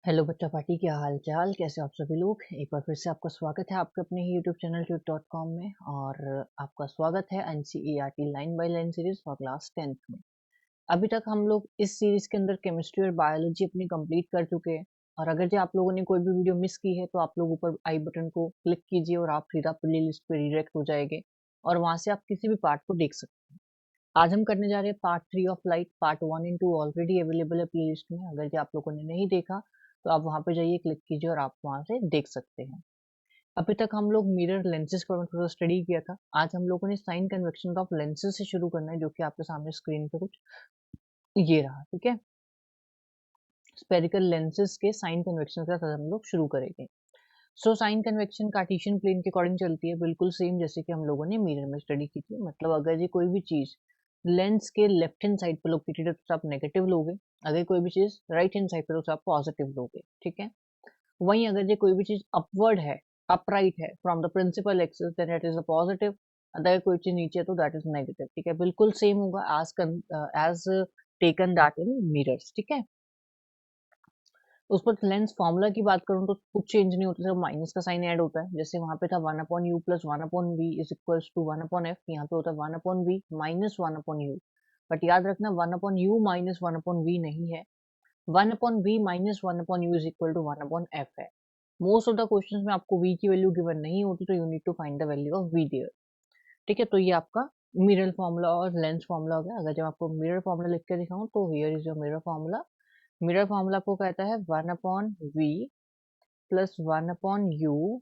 Hello बच्चा party, क्या हाल चाल, कैसे हो आप सभी लोग। एक बार फिर से आपका स्वागत है आपके अपने ही यूट्यूब चैनल tut.com में। और आपका स्वागत है NCERT line by line series for class 10th में। अभी तक हम लोग इस सीरीज के अंदर केमिस्ट्री और बायोलॉजी अपनी कंप्लीट कर चुके हैं। और अगर जो आप लोगों ने कोई भी वीडियो मिस की है तो आप लोग ऊपर आई बटन को क्लिक कीजिए और आप सीधा प्ले लिस्ट पे रिडायरेक्ट हो जाएंगे और वहां से आप किसी भी पार्ट को देख सकते हैं। आज हम करने जा रहे हैं part 3 of light. Part 1 and 2 already available है प्ले लिस्ट में। अगर जो आप लोगों ने नहीं देखा तो आप वहां पे जाइए, क्लिक कीजिए और आप वहां से देख सकते हैं। अभी तक हम लोग मिरर लेंसेज पर थोड़ा स्टडी किया था। आज हम लोगों ने साइन कन्वेक्शन ऑफ लेंसेज से शुरू करना है, जो कि आपके सामने स्क्रीन पे कुछ ये रहा। ठीक है, स्पेरिकल लेंसेज के साइन कन्वेक्शन के साथ हम लोग शुरू करेंगे। So sign convention Cartesian plane के अकॉर्डिंग चलती है, बिल्कुल सेम जैसे कि हम लोगों ने मिरर में स्टडी की थी। मतलब अगर ये कोई भी चीज लेंस के लेफ्ट हैंड साइड पर लोकेटेड है तो आप नेगेटिव लोगे, अगर कोई भी चीज राइट हैंड साइड पर तो आप पॉजिटिव लोगे। ठीक है, वहीं अगर ये कोई भी चीज अपवर्ड है, अपराइट है from the principal axis, then it is a positive. अगर कोई चीज नीचे है तो दैट इज नेगेटिव। ठीक है, बिल्कुल सेम होगा as taken that in mirrors. ठीक है, उस पर लेंस फॉर्मूला की बात करूं तो कुछ चेंज नहीं होता, सिर्फ माइनस का साइन ऐड होता है। जैसे वहां पे था 1/u plus 1/v is equals to 1/f, यहाँ पे होता है 1/v माइनस 1/u। बट याद रखना 1/u माइनस 1/v नहीं है, 1/v minus 1/u is equal to 1/f है। मोस्ट ऑफ द क्वेश्चंस में आपको v की वैल्यू गिवन नहीं होती, तो you need to find the value of v there. ठीक है, तो ये आपका मिरर फॉर्मूला और लेंस फॉर्मूला हो गया। अगर जब आपको मिरर फॉर्मूला लिख के दिखाऊं तो here is your mirror formula. Mirror formula आपको कहता है 1/v plus 1/u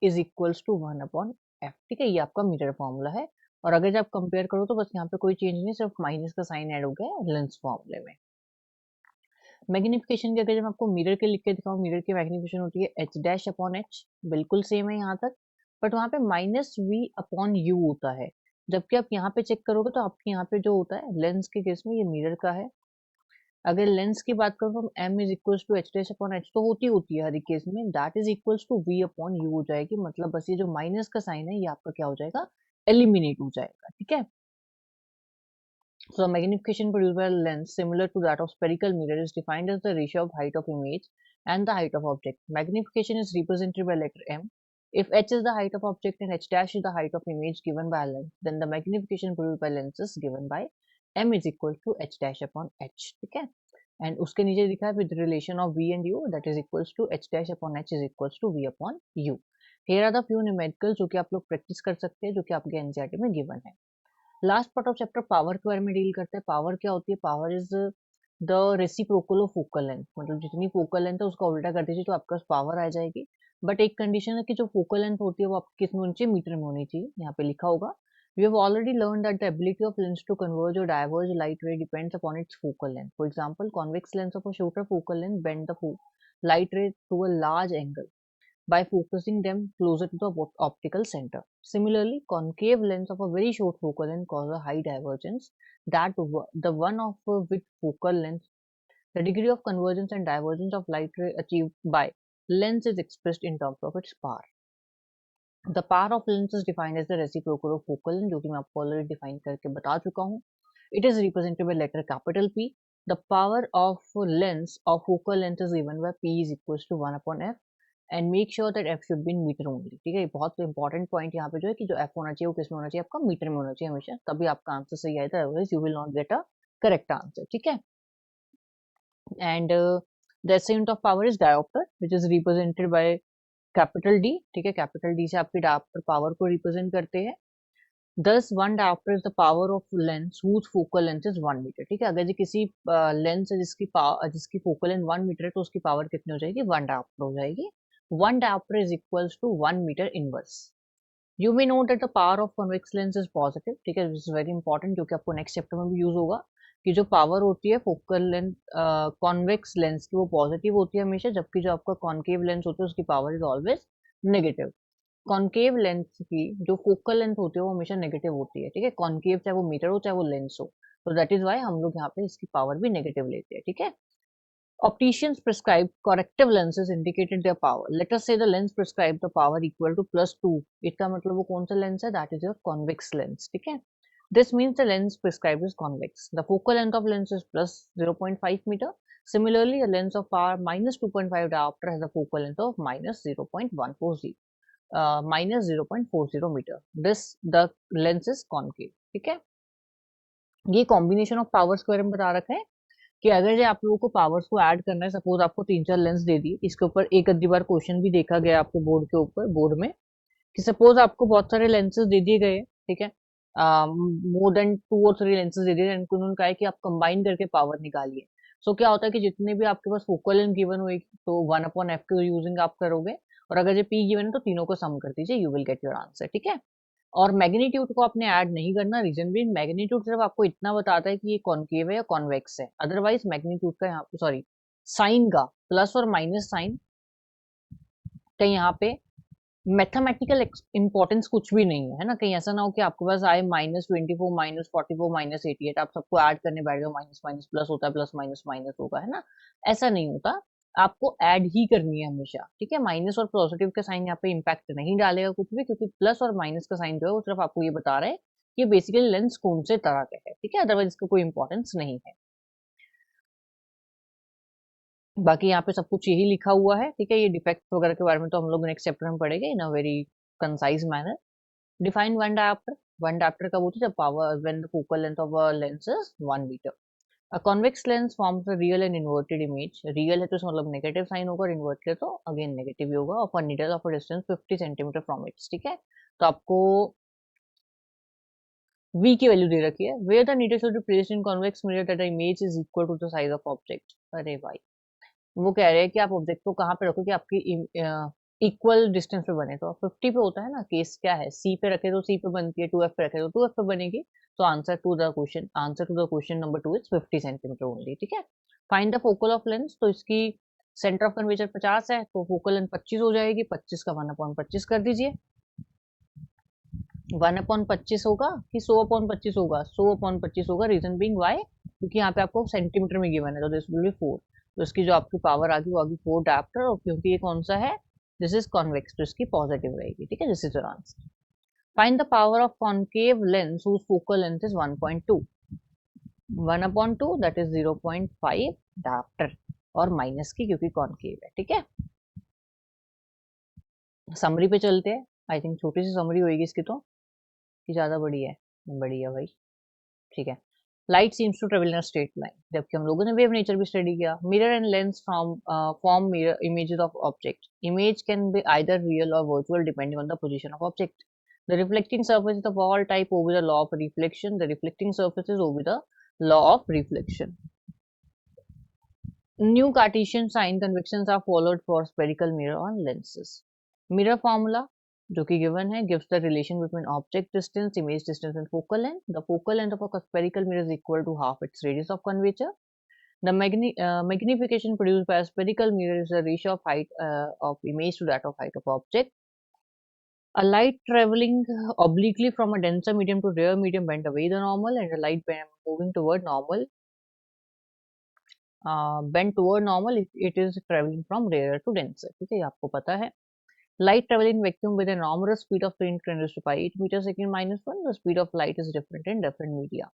is equals to 1/f। ठीक है, ये आपका मिरर फॉर्मूला है। और अगर जब आप कंपेयर करो तो बस यहाँ पे कोई चेंज नहीं, सिर्फ माइनस का साइन ऐड हो गया है लेंस फॉर्मूले में। मैग्निफिकेशन की अगर जब आपको मिरर के लिख के दिखाऊं, मिरर की मैग्निफिकेशन होती है h डैश अपॉन h, बिल्कुल सेम है यहाँ तक। बट वहाँ पे माइनस v अपॉन u होता है। जबकि आप यहाँ पे चेक करोगे तो आपके यहाँ पे जो होता है लेंस के केस में, ये मिरर का है। अगर लेंस की बात करो तो m is equals to h dash upon h तो होती है हर एक केस में, that is equals to v upon u हो जाएगी। मतलब बस ये जो माइनस का साइन है ये आपका क्या हो जाएगा, एलिमिनेट हो जाएगा। ठीक है, so magnification produced by a lens similar to that of spherical mirror is defined as the ratio of height of image and the height of object. Magnification is represented by letter m. If h is the height of object and h dash is the height of image given by a lens, then the magnification produced by lens is given by m is equal to h dash upon h. ठीक है, and उसके नीचे लिखा है with relation of v and u that is equals to h dash upon h is equals to v upon u. Here are the few numericals जो कि आप लोग प्रैक्टिस कर सकते हैं, जो कि आपके एनसीईआरटी में गिवन है। Last part of chapter power के बारे में डील करते हैं। पावर क्या होती है, power is the reciprocal of focal length. मतलब जितनी फोकल लेंथ है उसका उल्टा कर दीजिए तो आपके पास पावर आ जाएगी। बट एक कंडीशन है कि जो फोकल लेंथ होती है वो आपकी किस में होनी चाहिए, मीटर में होनी चाहिए। यहाँ पे लिखा होगा we have already learned that the ability of lens to converge or diverge light ray depends upon its focal length. For example, convex lens of a shorter focal length bend the light ray to a large angle by focusing them closer to the optical center. Similarly, concave lens of a very short focal length cause a high divergence. The one of with focal length, the degree of convergence and divergence of light ray achieved by lens is expressed in terms of its power. The power of lens is defined as the reciprocal of focal length, जो कि मैं आपको already define करके बता चुका हूँ. It is represented by letter capital P. The power of lens of focal length is given by P is equals to 1/f. And make sure that F should be in metre only. ठीक है, बहुत important point यहाँ पे जो है कि जो F होना चाहिए वो किस में होना चाहिए, आपका मीटर में होना चाहिए हमेशा, तभी आपका आंसर सही आएगा, otherwise you will not get a correct answer. ठीक है, and the unit of power is dioptre which is represented by capital D. ठीक है, कैपिटल डी से आपके डायोप्टर पावर को रिप्रेजेंट करते हैं। Thus one dioptre is the power of lens whose focal length is 1 metre. ठीक है, अगर जी किसी लेंस है जिसकी फोकल लेंथ 1 मीटर है तो उसकी पावर कितनी हो जाएगी, 1 डायोप्टर हो जाएगी। 1 diopter is equals to 1 meter inverse. You may note that the power of convex lens is positive. ठीक है, this is very important क्योंकि आपको नेक्स्ट चैप्टर में भी यूज होगा कि जो पावर होती है फोकल लेंथ कॉन्वेक्स लेंस की वो पॉजिटिव होती है हमेशा, जबकि जो आपका कॉन्केव लेंस होता है उसकी power is always negative. Concave lens की जो फोकल लेंथ होती है वो हमेशा नेगेटिव होती है। ठीक है, कॉन्केव चाहे वो मीटर हो चाहे वो लेंस हो, तो दैट इज वाई हम लोग यहाँ पे इसकी पावर भी नेगेटिव लेते हैं। ठीक है, opticians prescribed corrective lenses indicated their power. Let us say the lens prescribed the power equal to +2. इसका मतलब वो कौन सा लेंस है, that is your convex lens. ठीक है, this means the lens prescribed is convex. The focal length of lens is plus 0.5 meter. Similarly, a lens of power minus 2.5 diopter has a focal length of minus 0.140 minus 0.40 metre. This the lens is concave. ठीक है, ये combination of powers के बारे में बता रखा है कि अगर जो आप लोगों को पावर्स को ऐड करना है, सपोज आपको 3-4 लेंस दे दिए, इसके ऊपर एक आधी बार क्वेश्चन भी देखा गया आपके बोर्ड के ऊपर, बोर्ड में, कि सपोज आपको बहुत सारे लेंसेज दे दिए गए. ठीक है, मोर देन 2 और 3 लेंसेज दे दिए, उन्होंने कहा है कि आप कंबाइन करके पावर निकालिए. सो क्या होता है कि जितने भी आपके पास फोकल लेंथ गिवन होगी तो 1/f के यूजिंग आप करोगे, और अगर जो पी गिवन है तो तीनों को सम कर दीजिए, you will get your answer. ठीक है, और मैग्नीट्यूड को आपने ऐड नहीं करना. रीजन भी, मैग्नीट्यूड सिर्फ आपको इतना बताता है कि ये कॉन्केव है या कॉन्वेक्स है. अदरवाइज मैग्नीट्यूड का यहाँ, सॉरी, साइन का प्लस और माइनस साइन का यहाँ पे मैथमेटिकल इंपॉर्टेंस कुछ भी नहीं है, है ना. कहीं ऐसा ना हो कि आपके पास आए -24 -44 -88, आप सबको ऐड करने बैठ गए, माइनस माइनस प्लस होता है, प्लस माइनस माइनस होगा, है ना. ऐसा नहीं होता, आपको ऐड ही करनी है हमेशा. ठीक है, माइनस और पॉजिटिव का साइन यहाँ पे इम्पैक्ट नहीं डालेगा कुछ भी, क्योंकि प्लस और माइनस का साइन जो है वो सिर्फ आपको ये बता रहा है कि बेसिकली लेंस कौन से तरह का है. ठीक है, अदरवाइज इसका कोई इंपॉर्टेंस नहीं है. बाकी यहाँ पे सब कुछ यही लिखा हुआ है. ठीक है, ये डिफेक्ट वगैरह के बारे में तो हम लोग नेक्स्ट चैप्टर में पढ़ेंगे in a very concise manner. Define one diopter. One diopter का बोलते हैं जब power when the focal length of a lens is 1 meter. A convex lens forms a real and inverted image. Real है तो इसका मतलब नेगेटिव साइन होगा, और इन्वर्टेड है तो अगेन नेगेटिव ही होगा, of a needle of a distance 50 centimetre from its. ठीक है, तो आपको v की वैल्यू दे रखी है. Where the needle should be placed in convex mirror that the image is equal to the size of object. अरे भाई, वो कह रहे हैं कि आप ऑब्जेक्ट को कहाँ पे रखो कि आपकी इक्वल डिस्टेंस पे बने. तो 50 पे होता है ना, केस क्या है, सी पे रखे तो सी पे बनती है, 2f पे रखे तो 2f पे बनेगी. तो answer to the question number 2 is 50 centimetre only. ठीक है, find the focal of lens. तो इसकी सेंटर ऑफ कर्वेचर 50 है, तो फोकल लेंथ 25 हो जाएगी. 25 का 1/25 कर दीजिए. 1/25 होगा कि 100/25 होगा? 100/25 होगा. रीजन बीइंग व्हाई, क्योंकि यहाँ पे आपको सेंटीमीटर में गिवन है, तो दिस विल बी 4. तो इसकी जो आपकी पावर आ गई वो आ गई 4 डायप्टर, और क्योंकि ये कौन सा है, दिस इज कॉन्वेक्स, तो इसकी पॉजिटिव रहेगी. ठीक है, this is your answer. Find the power of concave lens whose focal length is 1.2. 1/2 that is 0.5 dioptre, और माइनस की क्योंकि कॉन्केव है. ठीक है, समरी पे चलते हैं. आई थिंक छोटी सी समरी होगी इसकी, तो कि ज्यादा बड़ी है? बड़ी है भाई. ठीक है, light seems to travel in a straight line. जबकि हम लोगों ने वेव नेचर भी स्टडी किया. Mirror and lens form mirror images of object. Image can be either real और virtual depending on the position of object. The reflecting surfaces of all type obey the law of reflection. The reflecting surfaces obey the law of reflection. New Cartesian sign conventions are followed for spherical mirror on lenses. Mirror formula जो कि given है gives the relation between object distance, image distance and focal length. The focal length of a spherical mirror is equal to half its radius of curvature. The magnification produced by a spherical mirror is the ratio of height of image to that of height of object. A light traveling obliquely from a denser medium to rare medium bend away the normal, and a light moving toward normal bend toward normal if it is traveling from rarer to denser. ठीक है, ये आपको पता है. Light travel in vacuum with a enormous speed of 10 to 8 meters second minus 1. The speed of light is different in different media.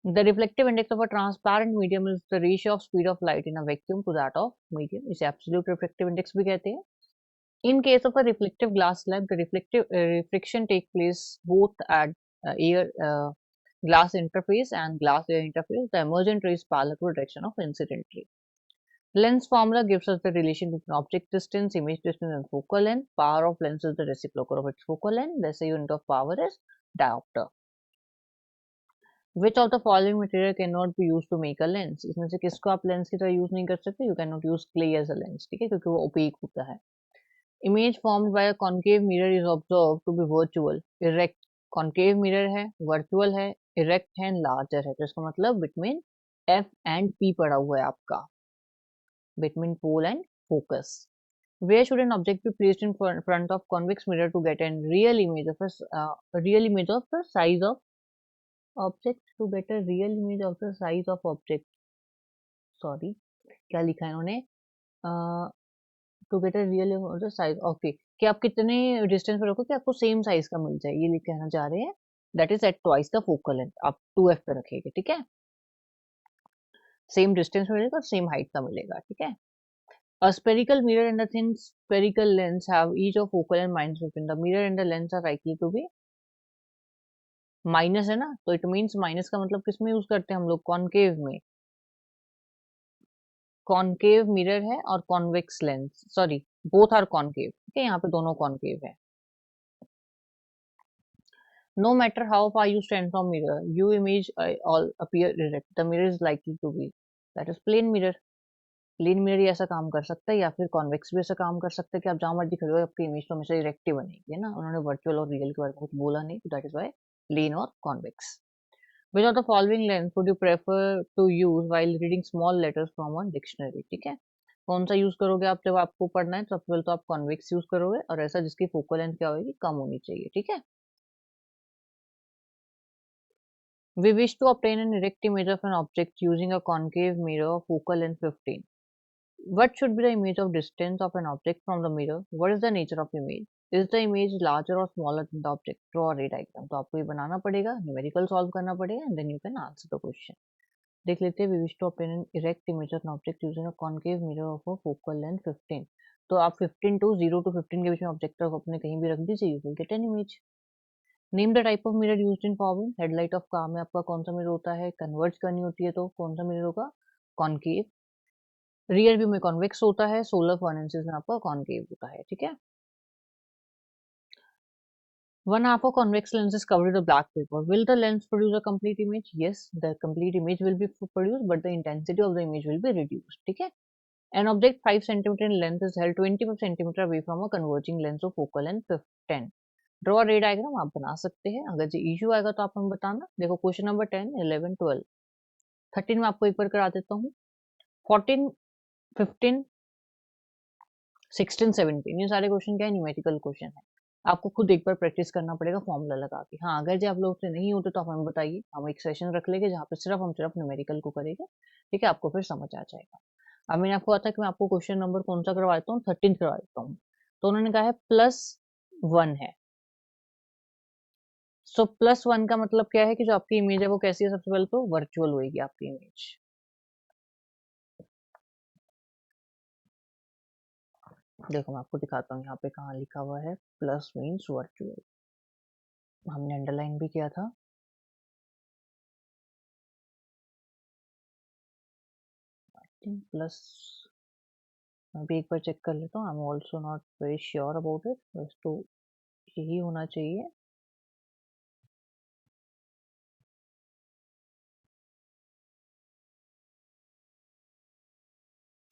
The reflective index of a transparent medium is the ratio of speed of light in a vacuum to that of medium. इसे absolute reflective index भी कहते हैं. In case of a reflective glass slab, the reflection takes place both at air glass interface and glass air interface. The emergent ray is parallel to the direction of incident ray. Lens formula gives us the relation between object distance, image distance, and focal length. Power of lens is the reciprocal of its focal length. The SI unit of power is diopter. Which of the following material cannot be used to make a lens? इसमें से किसको आप lens की तरह use नहीं कर सकते? You cannot use clay as a lens. ठीक है, क्योंकि वो opaque होता है. Image formed by a concave mirror is observed to be virtual, erect. Concave mirror है, virtual है, erect है, larger है. तो इसका मतलब between F and P पड़ा हुआ है आपका, between pole and focus. Where should an object be placed in front of convex mirror to get a real image of the size of object? To get a real image of the size of object. Sorry, क्या लिखा है इन्होंने? To get a real size. Okay, कि आप कितने distance पे रखो कि आपको सेम साइज का मिल जाए, ये कहना चाह रहे हैं. That is at twice the focal length. आप 2f पे रखेंगे. ठीक है, सेम डिस्टेंस मिलेगा और सेम हाइट का मिलेगा, ठीक है। A spherical mirror and a thin spherical lens have each of focal and minus 15. The mirror and the lens are likely to be minus है ना, तो इट मीन्स माइनस का मतलब किस में यूज करते हैं हम लोग, कॉनकेव में। कॉनकेव मिरर है और convex lens, sorry both are concave, ठीक है, यहाँ पे दोनों कॉनकेव है। No matter how far you stand from mirror, you image all appear erect. The mirror is likely to be that is plane mirror. Plane mirror ही ऐसा काम कर सकता है या फिर कॉन्वेक्स भी ऐसा काम कर सकता है कि आप जहां मर्जी खड़े हो आपकी इमेज तो हमेशा इरेक्ट ही बनेगी, है ना। उन्होंने वर्चुअल और रियल के बारे में कुछ बोला नहीं, तो दैट इज व्हाई प्लेन और convex. Which of the following lens would you prefer to use while reading small letters from a dictionary, ठीक है। कौन सा यूज करोगे आप जब आपको पढ़ना है, तो सबसे पहले तो आप कॉन्वेक्स यूज करोगे और ऐसा जिसकी फोकल लेंथ क्या होगी, कम होनी चाहिए, ठीक है। We wish to obtain an erect image of an object using a concave mirror of focal length 15. What should be the image of distance of an object from the mirror? What is the nature of image? Is the image larger or smaller than the object? Draw a ray diagram. तो आपको ये बनाना पड़ेगा, numerical solve करना पड़ेगा, and then you can answer the question. देख लेते हैं, we wish to obtain an erect image of an object using a concave mirror of a focal length 15. तो आप 15 to 0 to 15 के बीच में ऑब्जेक्ट को अपने कहीं भी रख दीजिए, you will get an image. Name the type of mirror used in forming headlight of car में आपका कौन सा मिरर होता है, कन्वर्ज करनी होती है तो कौन सा मिरर होगा, कॉनकेव। रियर व्यू में कॉन्वेक्स होता है, सोलर फर्नेसेस में आपका कॉनकेव होता है, ठीक है। One half of convex lens is covered with a black paper. Will the lens produce a complete image? Yes, the complete image will be produced, but the intensity of the image will be reduced. ठीक है। An object 5 cm in length is held 25 cm away from a converging lens of focal length 10. Draw रे diagram आप बना सकते हैं, अगर जो issue आएगा तो आप हमें बताना। देखो क्वेश्चन नंबर 10, 11, 12, 13 में आपको एक बार करा देता हूँ। 14, 15, 16, 17 ये सारे क्वेश्चन क्या है, न्यूमेरिकल क्वेश्चन है। आपको खुद एक बार प्रैक्टिस करना पड़ेगा फॉर्मूला लगा के। हाँ, अगर जो आप लोग से नहीं होते तो आप हमें बताइए, हम एक सेशन रख लेंगे जहाँ पे सिर्फ हम न्यूमेरिकल को करेंगे, ठीक है, आपको फिर समझ आ जाएगा। अब मैंने आपको कहा था कि मैं आपको क्वेश्चन नंबर कौन सा करवा देता हूँ, 13 करवा देता हूँ। तो उन्होंने कहा है +1 है। सो +1 का मतलब क्या है कि जो आपकी इमेज है वो कैसी है, सबसे पहले तो वर्चुअल होगी आपकी इमेज। देखो मैं आपको दिखाता हूँ यहाँ पे कहाँ लिखा हुआ है, प्लस मीन्स वर्चुअल, हमने अंडरलाइन भी किया था। प्लस मैं भी एक बार चेक कर लेता हूँ, I am also not very sure about it, बस तो यही होना चाहिए।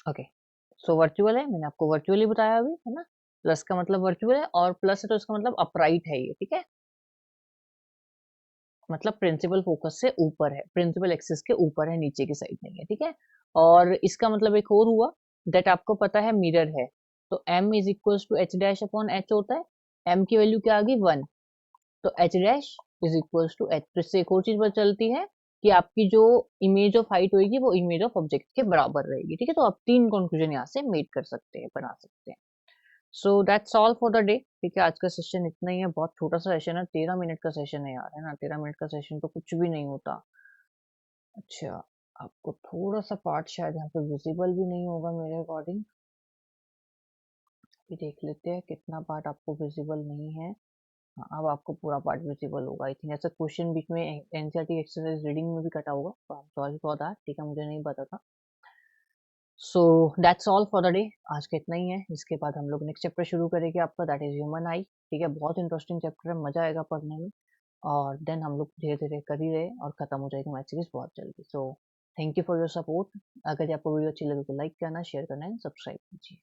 ओके, सो वर्चुअल है, मैंने आपको वर्चुअली बताया अभी, है ना। प्लस का मतलब वर्चुअल है और प्लस है तो इसका मतलब अपराइट है ये, ठीक है, मतलब प्रिंसिपल फोकस से ऊपर है, प्रिंसिपल एक्सिस के ऊपर है, नीचे की साइड नहीं है, ठीक है। और इसका मतलब एक और हुआ दैट आपको पता है मिरर है, तो m is equal to h dash upon h होता है। m की वैल्यू क्या आ गई 1, तो h dash is equal to h। तो इससे एक और चीज पता चलती है कि आपकी जो इमेज ऑफ हाइट होगी वो इमेज ऑफ ऑब्जेक्ट के बराबर रहेगी, ठीक है। तो आप 3 कंक्लूजन यहाँ से मेक कर सकते हैं, बना सकते हैं। So that's all for the day, ठीक है। आज का सेशन इतना ही है, बहुत छोटा सा सेशन है, 13 मिनट का सेशन है यार, है ना। 13 मिनट का सेशन तो कुछ भी नहीं होता। अच्छा, आपको थोड़ा सा पार्ट शायद यहाँ पे विजिबल भी नहीं होगा मेरे अकॉर्डिंग, अभी देख लेते हैं कितना पार्ट आपको विजिबल नहीं है। हाँ, अब आपको पूरा पार्ट विजिबल होगा आई थिंक। ऐसा क्वेश्चन बीच में एनसीईआरटी एक्सरसाइज रीडिंग में भी कटा होगा, सॉरी फॉर दैट, ठीक है, मुझे नहीं पता था। So that's all for the day, आज का इतना ही है। इसके बाद हम लोग नेक्स्ट चैप्टर शुरू करेंगे आपका, दैट इज ह्यूमन आई, ठीक है। बहुत इंटरेस्टिंग चैप्टर है, मजा आएगा पढ़ने में, और देन हम लोग धीरे धीरे कर ही रहे और खत्म हो जाएगी मैथ सीरीज बहुत जल्दी। So thank you for your support. अगर आपको वीडियो अच्छी लगे तो लाइक करना, शेयर करना एंड सब्सक्राइब कीजिए।